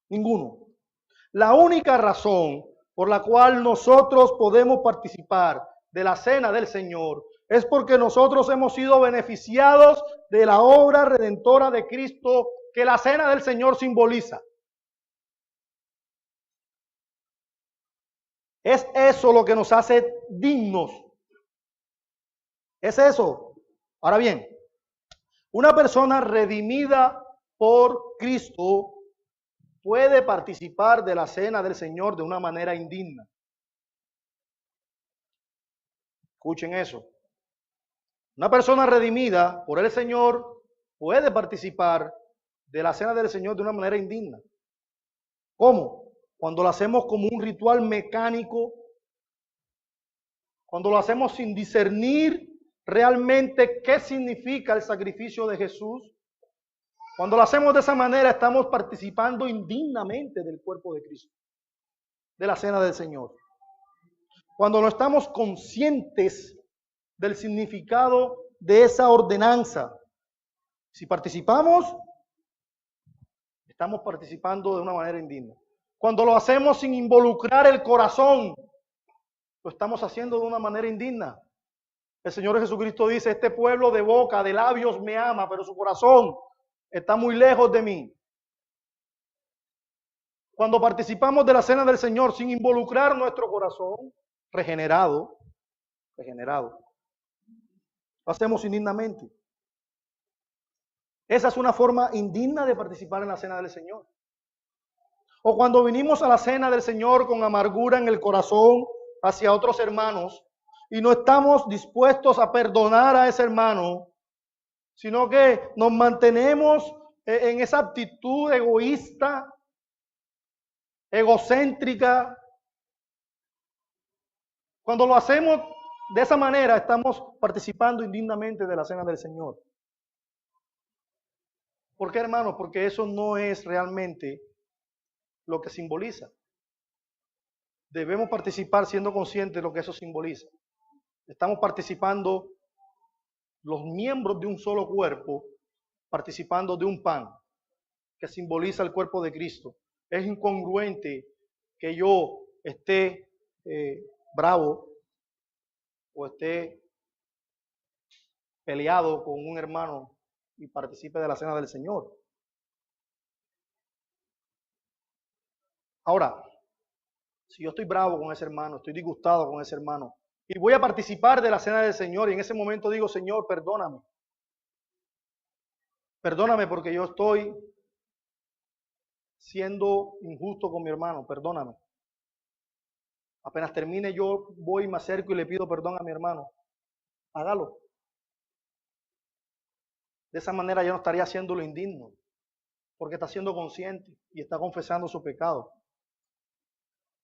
S1: Ninguno. La única razón por la cual nosotros podemos participar de la cena del Señor es porque nosotros hemos sido beneficiados de la obra redentora de Cristo que la cena del Señor simboliza. Es eso lo que nos hace dignos. Es eso. Ahora bien, una persona redimida por Cristo puede participar de la cena del Señor de una manera indigna. Escuchen eso. Una persona redimida por el Señor puede participar de la cena del Señor de una manera indigna. ¿Cómo? Cuando lo hacemos como un ritual mecánico, cuando lo hacemos sin discernir realmente qué significa el sacrificio de Jesús. Cuando lo hacemos de esa manera, estamos participando indignamente del cuerpo de Cristo, de la cena del Señor. Cuando no estamos conscientes del significado de esa ordenanza, si participamos, estamos participando de una manera indigna. Cuando lo hacemos sin involucrar el corazón, lo estamos haciendo de una manera indigna. El Señor Jesucristo dice, este pueblo de boca, de labios me ama, pero su corazón está muy lejos de mí. Cuando participamos de la cena del Señor sin involucrar nuestro corazón regenerado, lo hacemos indignamente. Esa es una forma indigna de participar en la cena del Señor. O cuando vinimos a la cena del Señor con amargura en el corazón hacia otros hermanos y no estamos dispuestos a perdonar a ese hermano, sino que nos mantenemos en esa actitud egoísta, egocéntrica. Cuando lo hacemos de esa manera, estamos participando indignamente de la cena del Señor. ¿Por qué, hermanos? Porque eso no es realmente lo que simboliza. Debemos participar siendo conscientes de lo que eso simboliza. Estamos participando los miembros de un solo cuerpo, participando de un pan que simboliza el cuerpo de Cristo. Es incongruente que yo esté bravo o esté peleado con un hermano y participe de la cena del Señor. Ahora, si yo estoy bravo con ese hermano, estoy disgustado con ese hermano, y voy a participar de la cena del Señor, y en ese momento digo, Señor, perdóname. Perdóname porque yo estoy siendo injusto con mi hermano, perdóname. Apenas termine yo voy y me acerco y le pido perdón a mi hermano. Hágalo. De esa manera yo no estaría haciéndolo indigno, porque está siendo consciente y está confesando su pecado.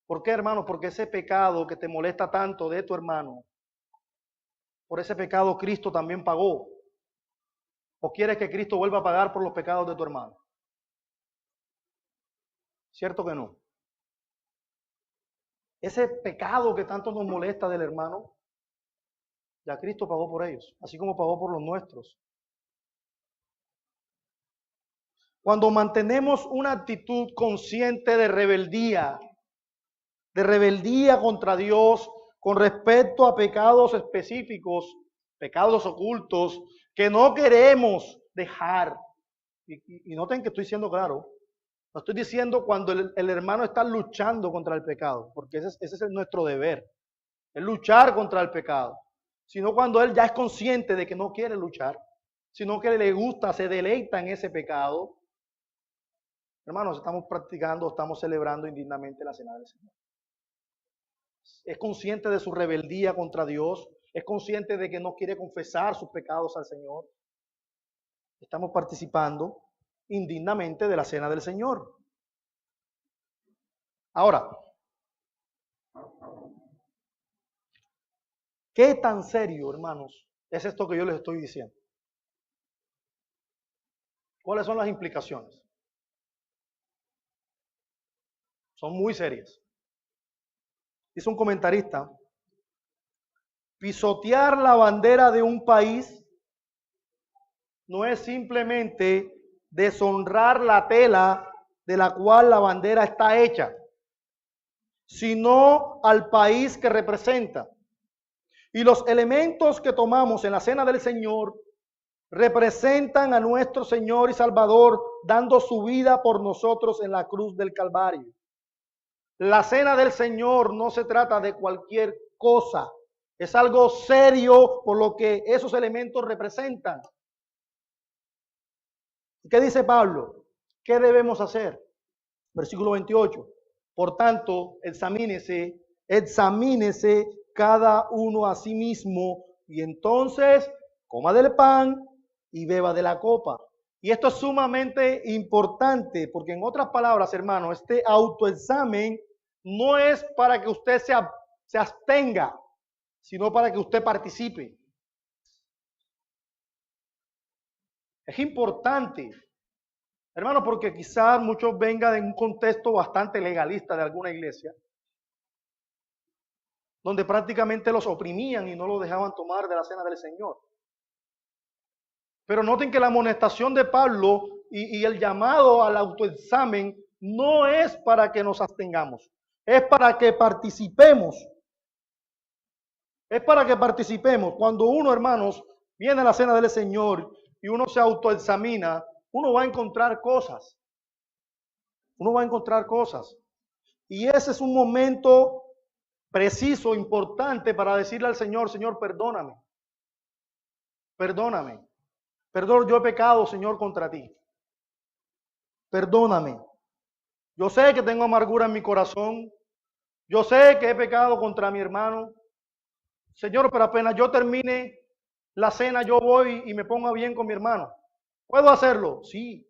S1: ¿Por qué, hermano? Porque ese pecado que te molesta tanto de tu hermano, por ese pecado Cristo también pagó. ¿O quieres que Cristo vuelva a pagar por los pecados de tu hermano? ¿Cierto que no? Ese pecado que tanto nos molesta del hermano, ya Cristo pagó por ellos, así como pagó por los nuestros. Cuando mantenemos una actitud consciente de rebeldía contra Dios con respecto a pecados específicos, pecados ocultos, que no queremos dejar, y noten que estoy siendo claro, No estoy diciendo cuando el hermano está luchando contra el pecado, porque ese es nuestro deber, es luchar contra el pecado. Sino cuando él ya es consciente de que no quiere luchar, sino que le gusta, se deleita en ese pecado. Hermanos, estamos practicando, estamos celebrando indignamente la cena del Señor. Es consciente de su rebeldía contra Dios, es consciente de que no quiere confesar sus pecados al Señor. Estamos participando indignamente de la cena del Señor. Ahora, ¿qué tan serio, hermanos, es esto que yo les estoy diciendo? ¿Cuáles son las implicaciones? Son muy serias. Dice un comentarista, pisotear la bandera de un país no es simplemente deshonrar la tela de la cual la bandera está hecha, sino al país que representa. Y los elementos que tomamos en la cena del Señor representan a nuestro Señor y Salvador dando su vida por nosotros en la cruz del Calvario. La cena del Señor no se trata de cualquier cosa, es algo serio por lo que esos elementos representan. ¿Qué dice Pablo? ¿Qué debemos hacer? Versículo 28. Por tanto, examínese cada uno a sí mismo y entonces coma del pan y beba de la copa. Y esto es sumamente importante porque en otras palabras, hermano, este autoexamen no es para que usted se abstenga, sino para que usted participe. Es importante, hermano, porque quizás muchos vengan de un contexto bastante legalista de alguna iglesia, donde prácticamente los oprimían y no los dejaban tomar de la cena del Señor. Pero noten que la amonestación de Pablo y el llamado al autoexamen no es para que nos abstengamos, es para que participemos. Es para que participemos. Cuando uno, hermanos, viene a la cena del Señor y uno se autoexamina, uno va a encontrar cosas. Uno va a encontrar cosas. Y ese es un momento preciso, importante para decirle al Señor, Señor, perdóname. Perdóname. Perdón, yo he pecado, Señor, contra ti. Perdóname. Yo sé que tengo amargura en mi corazón. Yo sé que he pecado contra mi hermano. Señor, pero apenas yo termine la cena, yo voy y me pongo bien con mi hermano. ¿Puedo hacerlo? Sí.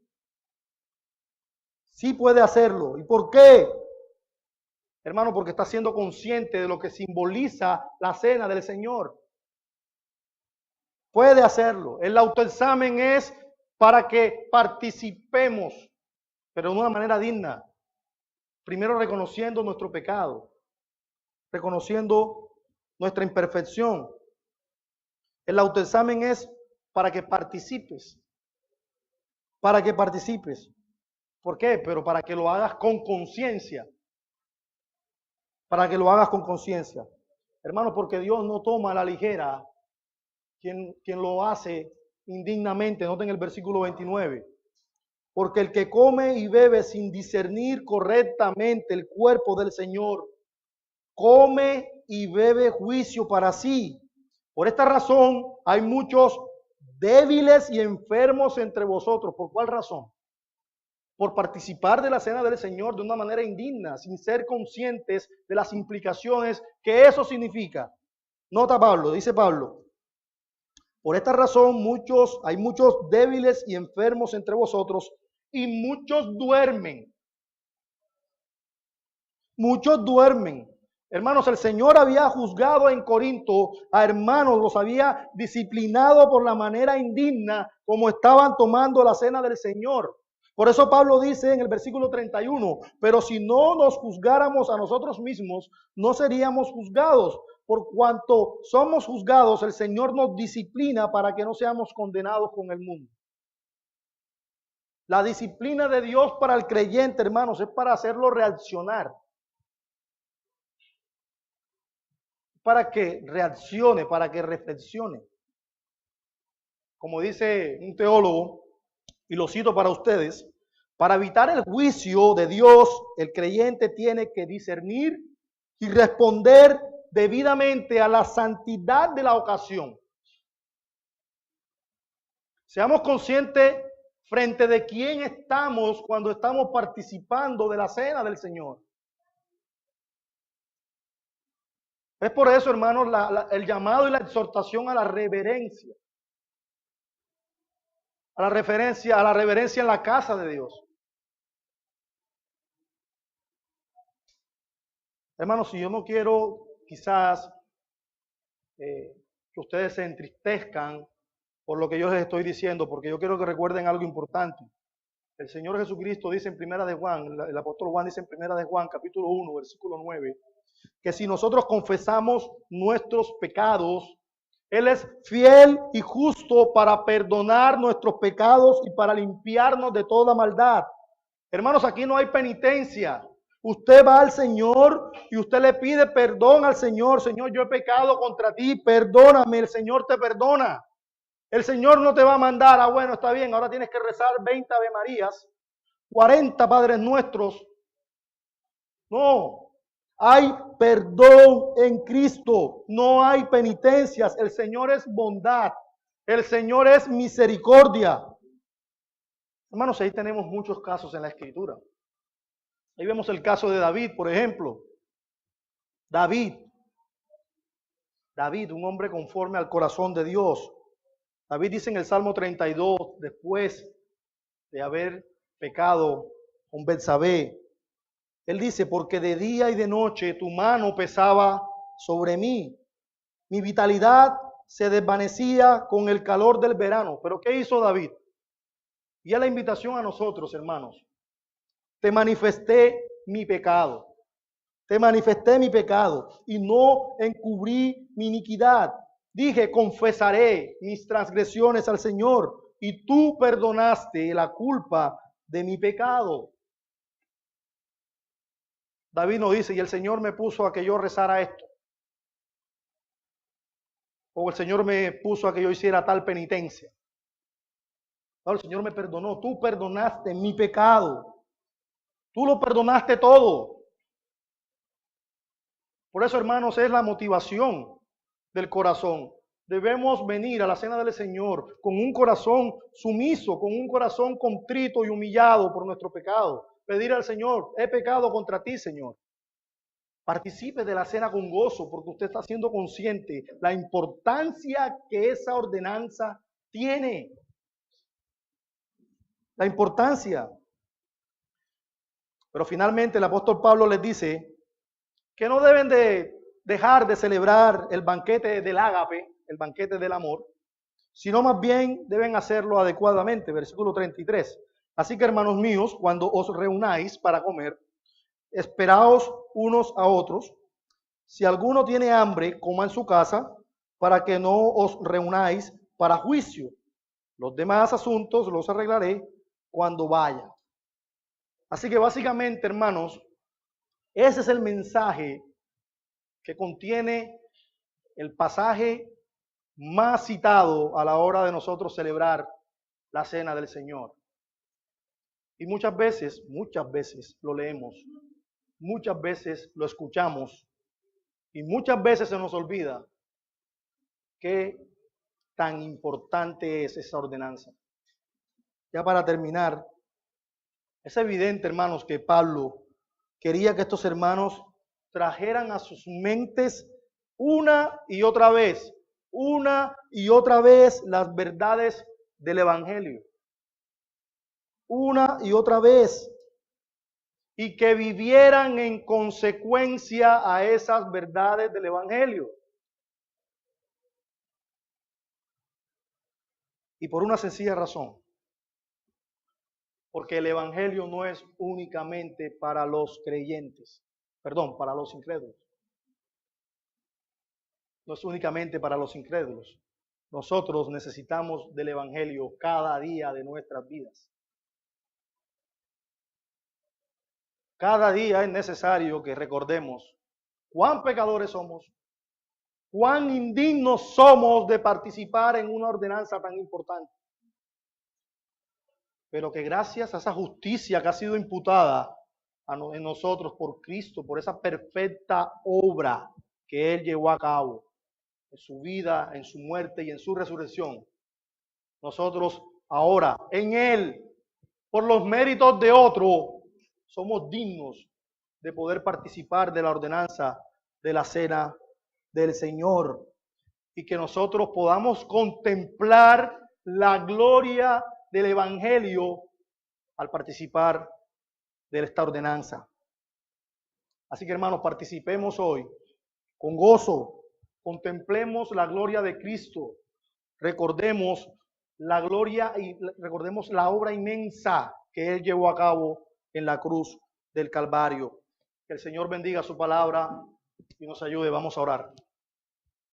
S1: Sí puede hacerlo. ¿Y por qué? Hermano, porque está siendo consciente de lo que simboliza la cena del Señor. Puede hacerlo. El autoexamen es para que participemos, pero de una manera digna. Primero reconociendo nuestro pecado, reconociendo nuestra imperfección. El autoexamen es para que participes. Para que participes. ¿Por qué? Pero para que lo hagas con conciencia. Para que lo hagas con conciencia. Hermano, porque Dios no toma a la ligera quien lo hace indignamente. Noten el versículo 29. Porque el que come y bebe sin discernir correctamente el cuerpo del Señor, come y bebe juicio para sí. Por esta razón hay muchos débiles y enfermos entre vosotros. ¿Por cuál razón? Por participar de la cena del Señor de una manera indigna, sin ser conscientes de las implicaciones que eso significa. Nota Pablo, dice Pablo, por esta razón hay muchos débiles y enfermos entre vosotros y muchos duermen. Muchos duermen. Hermanos, el Señor había juzgado en Corinto a hermanos, los había disciplinado por la manera indigna como estaban tomando la cena del Señor. Por eso Pablo dice en el versículo 31, pero si no nos juzgáramos a nosotros mismos, no seríamos juzgados. Por cuanto somos juzgados, el Señor nos disciplina para que no seamos condenados con el mundo. La disciplina de Dios para el creyente, hermanos, es para hacerlo reaccionar. Para que reaccione, para que reflexione. Como dice un teólogo, y lo cito para ustedes, Para evitar el juicio de Dios, el creyente tiene que discernir y responder debidamente a la santidad de la ocasión. Seamos conscientes frente de quién estamos cuando estamos participando de la cena del Señor. Es por eso, hermanos, el llamado y la exhortación a la reverencia. A la reverencia en la casa de Dios. Hermanos, si yo no quiero quizás que ustedes se entristezcan por lo que yo les estoy diciendo, porque yo quiero que recuerden algo importante. El Señor Jesucristo dice en Primera de Juan, el apóstol Juan dice en Primera de Juan, capítulo 1, versículo 9, que si nosotros confesamos nuestros pecados, Él es fiel y justo para perdonar nuestros pecados y para limpiarnos de toda maldad. Hermanos, aquí no hay penitencia. Usted va al Señor y usted le pide perdón al Señor. Señor, yo he pecado contra ti, perdóname. El Señor te perdona. El Señor no te va a mandar, bueno, está bien, ahora tienes que rezar 20 Ave Marías, 40 Padres Nuestros. No, hay perdón en Cristo, no hay penitencias. El Señor es bondad, el Señor es misericordia. Hermanos, ahí tenemos muchos casos en la Escritura. Ahí vemos el caso de David, por ejemplo. David, un hombre conforme al corazón de Dios. David dice en el Salmo 32, después de haber pecado con Betsabé, él dice, porque de día y de noche tu mano pesaba sobre mí. Mi vitalidad se desvanecía con el calor del verano. ¿Pero qué hizo David? Y a la invitación a nosotros, hermanos. Te manifesté mi pecado. Te manifesté mi pecado y no encubrí mi iniquidad. Dije, confesaré mis transgresiones al Señor y tú perdonaste la culpa de mi pecado. David nos dice, y el Señor me puso a que yo rezara esto. O el Señor me puso a que yo hiciera tal penitencia. No, el Señor me perdonó. Tú perdonaste mi pecado. Tú lo perdonaste todo. Por eso, hermanos, es la motivación del corazón. Debemos venir a la cena del Señor con un corazón sumiso, con un corazón contrito y humillado por nuestro pecado. Pedir al Señor, he pecado contra ti, Señor. Participe de la cena con gozo porque usted está siendo consciente la importancia que esa ordenanza tiene. La importancia. Pero finalmente el apóstol Pablo les dice que no deben de dejar de celebrar el banquete del ágape, el banquete del amor, sino más bien deben hacerlo adecuadamente, versículo 33. Así que, hermanos míos, cuando os reunáis para comer, esperaos unos a otros. Si alguno tiene hambre, coma en su casa, para que no os reunáis para juicio. Los demás asuntos los arreglaré cuando vaya. Así que básicamente, hermanos, ese es el mensaje que contiene el pasaje más citado a la hora de nosotros celebrar la cena del Señor. Y muchas veces lo leemos, muchas veces lo escuchamos y muchas veces se nos olvida qué tan importante es esa ordenanza. Ya para terminar, es evidente, hermanos, que Pablo quería que estos hermanos trajeran a sus mentes una y otra vez las verdades del Evangelio. Una y otra vez. Y que vivieran en consecuencia a esas verdades del Evangelio. Y por una sencilla razón. Porque el Evangelio no es únicamente para los creyentes. Perdón, para los incrédulos. No es únicamente para los incrédulos. Nosotros necesitamos del Evangelio cada día de nuestras vidas. Cada día es necesario que recordemos cuán pecadores somos, cuán indignos somos de participar en una ordenanza tan importante. pero que gracias a esa justicia que ha sido imputada en nosotros por Cristo, por esa perfecta obra que Él llevó a cabo en su vida, en su muerte y en su resurrección, nosotros ahora en Él, por los méritos de otro, somos dignos de poder participar de la ordenanza de la cena del Señor y que nosotros podamos contemplar la gloria del Evangelio al participar de esta ordenanza. Así que, hermanos, participemos hoy con gozo, contemplemos la gloria de Cristo, recordemos la gloria y recordemos la obra inmensa que Él llevó a cabo en la cruz del Calvario. Que el Señor bendiga su palabra y nos ayude. Vamos a orar.